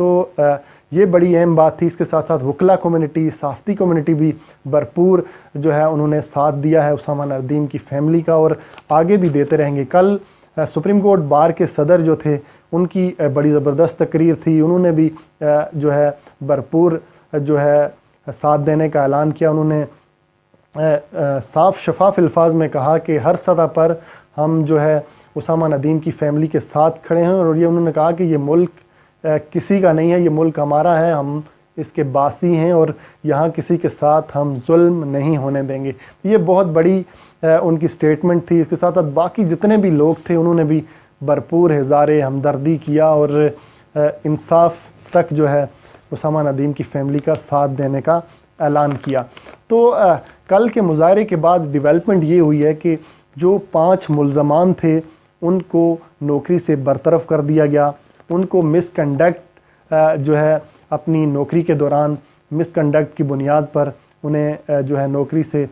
تو یہ بڑی اہم بات تھی۔ اس کے ساتھ ساتھ وکلا کمیونٹی، صحافتی کمیونٹی بھی بھرپور جو ہے انہوں نے ساتھ دیا ہے اسامہ ندیم کی فیملی کا، اور آگے بھی دیتے رہیں گے۔ کل سپریم کورٹ بار کے صدر جو تھے ان کی بڑی زبردست تقریر تھی، انہوں نے بھی جو ہے بھرپور جو ہے ساتھ دینے کا اعلان کیا۔ انہوں نے صاف شفاف الفاظ میں کہا کہ ہر سطح پر ہم جو ہے اسامہ ندیم کی فیملی کے ساتھ کھڑے ہیں، اور یہ انہوں نے کہا کہ یہ ملک کسی کا نہیں ہے، یہ ملک ہمارا ہے، ہم اس کے باسی ہیں اور یہاں کسی کے ساتھ ہم ظلم نہیں ہونے دیں گے۔ یہ بہت بڑی ان کی سٹیٹمنٹ تھی۔ اس کے ساتھ ساتھ باقی جتنے بھی لوگ تھے انہوں نے بھی بھرپور اظہار ہمدردی کیا اور انصاف تک جو ہے اسامہ ندیم کی فیملی کا ساتھ دینے کا اعلان کیا۔ تو کل کے مظاہرے کے بعد ڈیولپمنٹ یہ ہوئی ہے کہ جو 5 ملزمان تھے ان کو نوکری سے برطرف کر دیا گیا، ان کو مس کنڈکٹ جو ہے اپنی نوکری کے دوران مس کنڈکٹ کی بنیاد پر انہیں جو ہے نوکری سے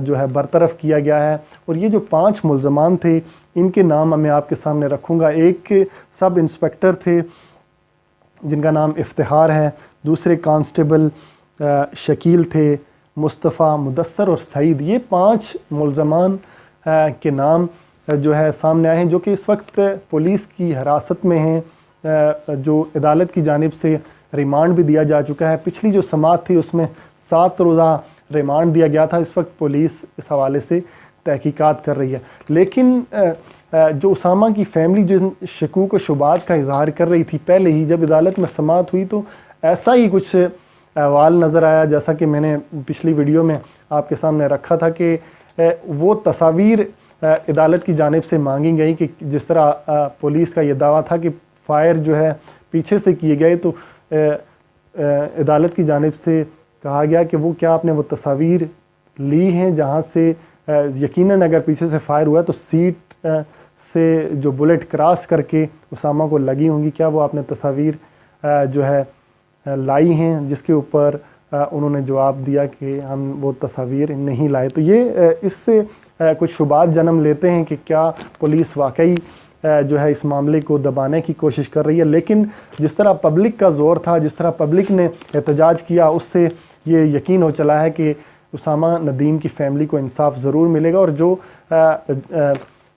جو ہے برطرف کیا گیا ہے۔ اور یہ جو 5 ملزمان تھے ان کے نام میں آپ کے سامنے رکھوں گا۔ ایک سب انسپیکٹر تھے جن کا نام افتخار ہے، دوسرے کانسٹیبل شکیل تھے، مصطفیٰ، مدثر اور سعید۔ یہ 5 ملزمان کے نام جو ہے سامنے آئے ہیں، جو کہ اس وقت پولیس کی حراست میں ہیں، جو عدالت کی جانب سے ریمانڈ بھی دیا جا چکا ہے۔ پچھلی جو سماعت تھی اس میں 7 روزہ ریمانڈ دیا گیا تھا۔ اس وقت پولیس اس حوالے سے تحقیقات کر رہی ہے، لیکن جو اسامہ کی فیملی جن شکوک و شبہات کا اظہار کر رہی تھی پہلے ہی، جب عدالت میں سماعت ہوئی تو ایسا ہی کچھ احوال نظر آیا، جیسا کہ میں نے پچھلی ویڈیو میں آپ کے سامنے رکھا تھا کہ وہ تصاویر عدالت کی جانب سے مانگی گئی کہ جس طرح پولیس کا یہ دعویٰ تھا کہ فائر جو ہے پیچھے سے کیے گئے، تو عدالت کی جانب سے کہا گیا کہ وہ کیا آپ نے وہ تصاویر لی ہیں جہاں سے یقیناً اگر پیچھے سے فائر ہوا تو سیٹ سے جو بلٹ کراس کر کے اسامہ کو لگی ہوں گی، کیا وہ آپ نے تصاویر جو ہے لائی ہیں؟ جس کے اوپر انہوں نے جواب دیا کہ ہم وہ تصاویر نہیں لائے۔ تو یہ اس سے کچھ شبہات جنم لیتے ہیں کہ کیا پولیس واقعی جو ہے اس معاملے کو دبانے کی کوشش کر رہی ہے، لیکن جس طرح پبلک کا زور تھا، جس طرح پبلک نے احتجاج کیا، اس سے یہ یقین ہو چلا ہے کہ اسامہ ندیم کی فیملی کو انصاف ضرور ملے گا، اور جو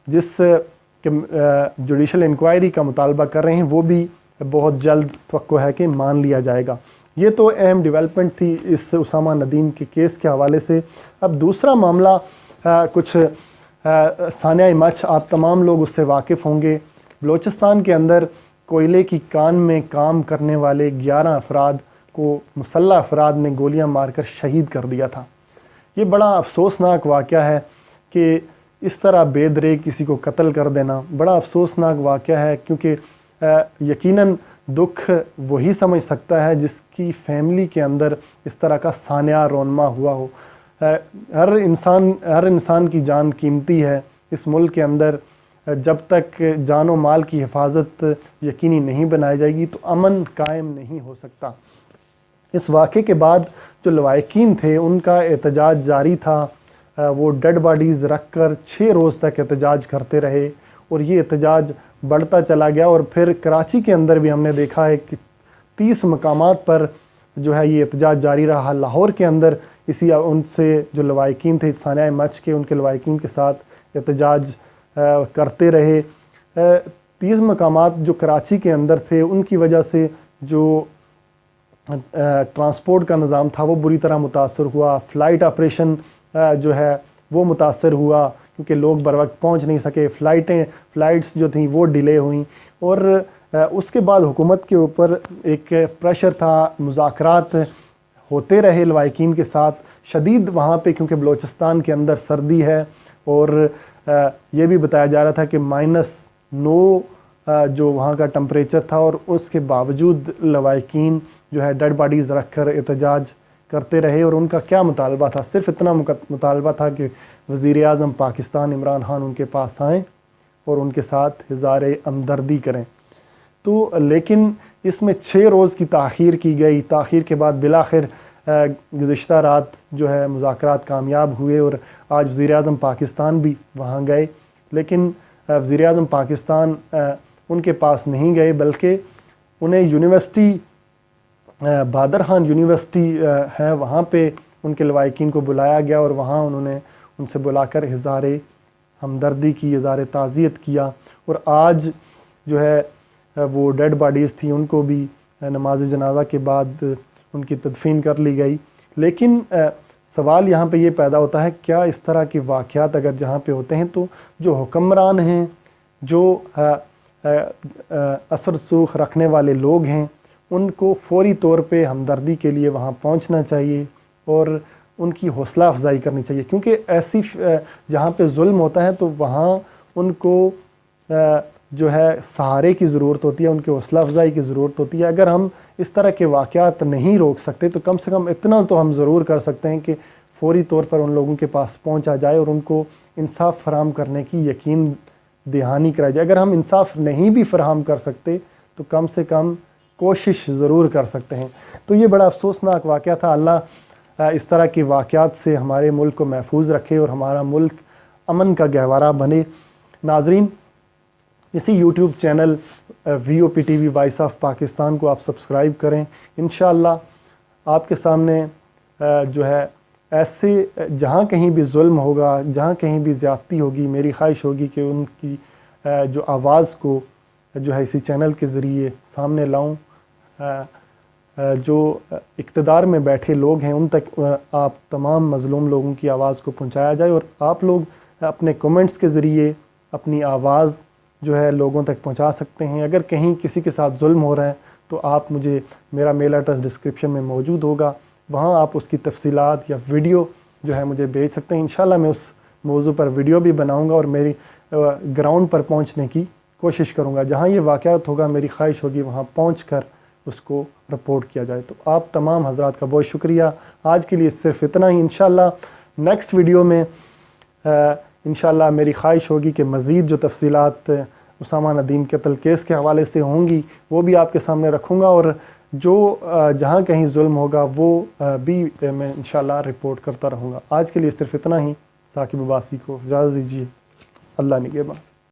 جس جوڈیشل انکوائری کا مطالبہ کر رہے ہیں وہ بھی بہت جلد توقع ہے کہ مان لیا جائے گا۔ یہ تو اہم ڈیولپمنٹ تھی اس اسامہ ندیم کے کیس کے حوالے سے۔ اب دوسرا معاملہ کچھ سانحہ مچھ، آپ تمام لوگ اس سے واقف ہوں گے۔ بلوچستان کے اندر کوئلے کی کان میں کام کرنے والے 11 افراد کو مسلح افراد نے گولیاں مار کر شہید کر دیا تھا۔ یہ بڑا افسوسناک واقعہ ہے کہ اس طرح بے درے کسی کو قتل کر دینا بڑا افسوسناک واقعہ ہے، کیونکہ یقیناً دکھ وہی سمجھ سکتا ہے جس کی فیملی کے اندر اس طرح کا سانحہ رونما ہوا ہو۔ ہر انسان کی جان قیمتی ہے اس ملک کے اندر۔ جب تک جان و مال کی حفاظت یقینی نہیں بنائی جائے گی تو امن قائم نہیں ہو سکتا۔ اس واقعے کے بعد جو لواحقین تھے ان کا احتجاج جاری تھا، وہ ڈیڈ باڈیز رکھ کر 6 روز تک احتجاج کرتے رہے، اور یہ احتجاج بڑھتا چلا گیا، اور پھر کراچی کے اندر بھی ہم نے دیکھا ہے کہ 30 مقامات پر جو ہے یہ احتجاج جاری رہا۔ لاہور کے اندر ان سے جو لواحقین تھے سانحہ مچھ کے، ان کے لواحقین کے ساتھ احتجاج کرتے رہے۔ 30 مقامات جو کراچی کے اندر تھے ان کی وجہ سے جو ٹرانسپورٹ کا نظام تھا وہ بری طرح متاثر ہوا، فلائٹ آپریشن جو ہے وہ متاثر ہوا کیونکہ لوگ بر وقت پہنچ نہیں سکے، فلائٹس جو تھیں وہ ڈیلے ہوئیں، اور اس کے بعد حکومت کے اوپر ایک پریشر تھا، مذاکرات ہوتے رہے لواحقین کے ساتھ شدید وہاں پہ، کیونکہ بلوچستان کے اندر سردی ہے، اور یہ بھی بتایا جا رہا تھا کہ -9 جو وہاں کا ٹمپریچر تھا، اور اس کے باوجود لواحقین جو ہے ڈیڈ باڈیز رکھ کر احتجاج کرتے رہے۔ اور ان کا کیا مطالبہ تھا؟ صرف اتنا مطالبہ تھا کہ وزیر اعظم پاکستان عمران خان ان کے پاس آئیں اور ان کے ساتھ اظہار ہمدردی کریں۔ تو لیکن اس میں 6 روز کی تاخیر کی گئی۔ تاخیر کے بعد بالآخر گزشتہ رات جو ہے مذاکرات کامیاب ہوئے، اور آج وزیر اعظم پاکستان بھی وہاں گئے، لیکن وزیر اعظم پاکستان ان کے پاس نہیں گئے، بلکہ انہیں یونیورسٹی بہادر خان یونیورسٹی ہے وہاں پہ ان کے لواحقین کو بلایا گیا اور وہاں انہوں نے ان سے بلا کر اظہار ہمدردی کی، اظہار تعزیت کیا، اور آج جو ہے وہ ڈیڈ باڈیز تھیں ان کو بھی نماز جنازہ کے بعد ان کی تدفین کر لی گئی۔ لیکن سوال یہاں پہ یہ پیدا ہوتا ہے کیا اس طرح کے واقعات اگر جہاں پہ ہوتے ہیں تو جو حکمران ہیں، جو اثر رسوخ رکھنے والے لوگ ہیں، ان کو فوری طور پہ ہمدردی کے لیے وہاں پہنچنا چاہیے اور ان کی حوصلہ افزائی کرنی چاہیے، کیونکہ ایسی جہاں پہ ظلم ہوتا ہے تو وہاں ان کو جو ہے سہارے کی ضرورت ہوتی ہے، ان کی حوصلہ افزائی کی ضرورت ہوتی ہے۔ اگر ہم اس طرح کے واقعات نہیں روک سکتے تو کم سے کم اتنا تو ہم ضرور کر سکتے ہیں کہ فوری طور پر ان لوگوں کے پاس پہنچا جائے اور ان کو انصاف فراہم کرنے کی یقین دہانی کرائی جائے۔ اگر ہم انصاف نہیں بھی فراہم کر سکتے تو کم سے کم کوشش ضرور کر سکتے ہیں۔ تو یہ بڑا افسوسناک واقعہ تھا۔ اللہ اس طرح کے واقعات سے ہمارے ملک کو محفوظ رکھے اور ہمارا ملک امن کا گہوارہ بنے۔ ناظرین، اسی YouTube channel VOP-TV voice of Pakistan کو آپ سبسکرائب کریں۔ انشاءاللہ آپ کے سامنے جو ہے ایسے جہاں کہیں بھی ظلم ہوگا، جہاں کہیں بھی زیادتی ہوگی، میری خواہش ہوگی کہ ان کی جو آواز کو جو ہے اسی چینل کے ذریعے سامنے لاؤں۔ جو اقتدار میں بیٹھے لوگ ہیں ان تک آپ تمام مظلوم لوگوں کی آواز کو پہنچایا جائے، اور آپ لوگ اپنے کومنٹس کے ذریعے اپنی آواز جو ہے لوگوں تک پہنچا سکتے ہیں۔ اگر کہیں کسی کے ساتھ ظلم ہو رہا ہے تو آپ مجھے، میرا میل ایڈریس ڈسکرپشن میں موجود ہوگا، وہاں آپ اس کی تفصیلات یا ویڈیو جو ہے مجھے بھیج سکتے ہیں۔ انشاءاللہ میں اس موضوع پر ویڈیو بھی بناؤں گا اور میری گراؤنڈ پر پہنچنے کی کوشش کروں گا۔ جہاں یہ واقعات ہوگا میری خواہش ہوگی وہاں پہنچ کر اس کو رپورٹ کیا جائے۔ تو آپ تمام حضرات کا بہت شکریہ۔ آج کے لیے صرف اتنا ہی۔ انشاءاللہ نیکسٹ ویڈیو میں انشاءاللہ میری خواہش ہوگی کہ مزید جو تفصیلات اسامہ ندیم قتل کیس کے حوالے سے ہوں گی وہ بھی آپ کے سامنے رکھوں گا، اور جو جہاں کہیں ظلم ہوگا وہ بھی میں انشاءاللہ رپورٹ کرتا رہوں گا۔ آج کے لیے صرف اتنا ہی۔ ثاقب عباسی کو اجازت دیجیے۔ اللہ نگہبان۔